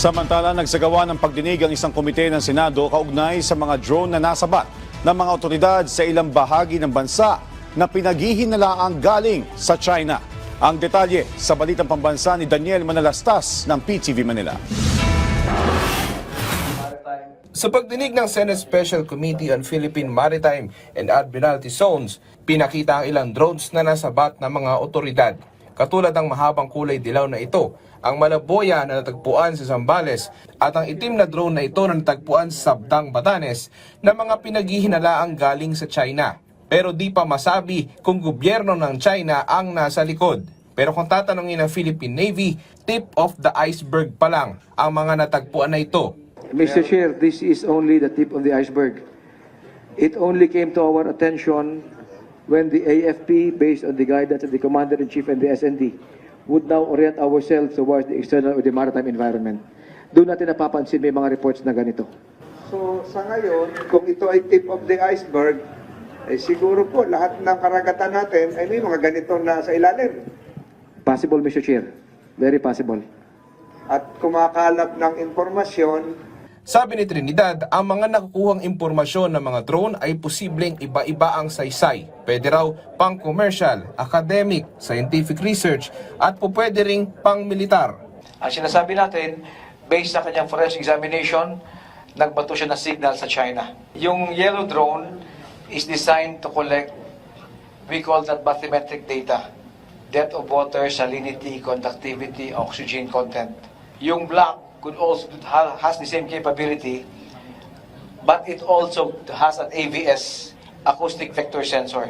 Samantala, nagsagawa ng pagdinig ang isang komite ng Senado kaugnay sa mga drone na nasabat ng mga otoridad sa ilang bahagi ng bansa na pinaghihinalaang galing sa China. Ang detalye sa balitang pambansa ni Daniel Manalastas ng PTV Manila. Sa pagdinig ng Senate Special Committee on Philippine Maritime and Admiralty Zones, pinakita ang ilang drones na nasabat ng mga otoridad. Katulad ng mahabang kulay dilaw na ito, ang malaboya na natagpuan sa Zambales at ang itim na drone na ito na natagpuan sa Sabdang, Batanes na mga pinaghihinalaang galing sa China. Pero di pa masabi kung gobyerno ng China ang nasa likod. Pero kung tatanungin ng Philippine Navy, tip of the iceberg pa lang ang mga natagpuan na ito. Mr. Chair, this is only the tip of the iceberg. It only came to our attention when the AFP, based on the guidance of the Commander-in-Chief and the SND, would now orient ourselves towards the external or the maritime environment. Doon natin napapansin may mga reports na ganito. So sa ngayon, kung ito ay tip of the iceberg, siguro po lahat ng karagatan natin ay may mga ganito na sa ilalim. Possible, Mr. Chair. Very possible. At kumakalap ng impormasyon. Sabi ni Trinidad, ang mga nakukuhang impormasyon ng mga drone ay posibleng iba-iba ang saysay. Pwede raw pang-commercial, academic, scientific research at pwede ring pang-militar. Ang sinasabi natin, based sa kanyang forensic examination, nagbato siya ng signal sa China. Yung yellow drone is designed to collect, we call that bathymetric data. Depth of water, salinity, conductivity, oxygen content. Yung black could also has the same capability, but it also has an AVS, acoustic vector sensor.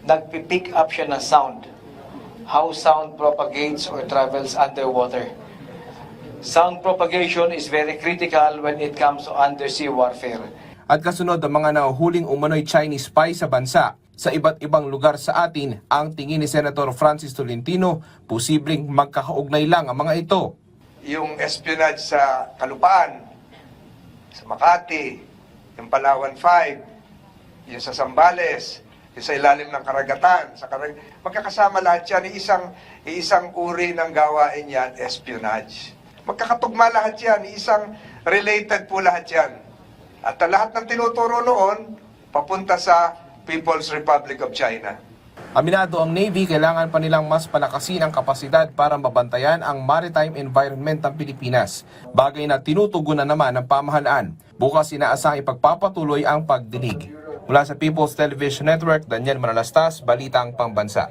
Nagpipick up siya ng sound, how sound propagates or travels underwater. Sound propagation is very critical when it comes to undersea warfare. At kasunod ang mga nahuhuling umano'y Chinese spy sa bansa, sa iba't ibang lugar sa atin, ang tingin ni Senator Francis Tolentino, posibleng magkakaugnay lang ang mga ito. Yung espionage sa Kalupaan, sa Makati, yung Palawan 5, yung sa Zambales, yung sa ilalim ng karagatan, magkakasama lahat yan, isang uri ng gawain yan, espionage. Magkakatugma lahat yan, isang related po lahat yan. At lahat ng tinuturo noon, papunta sa People's Republic of China. Aminado ang Navy, kailangan pa nilang mas palakasin ang kapasidad para mabantayan ang maritime environment ng Pilipinas. Bagay na tinutugunan naman ng pamahalaan. Bukas inaasang ipagpapatuloy ang pagdinig. Mula sa People's Television Network, Daniel Manalastas, Balitang Pambansa.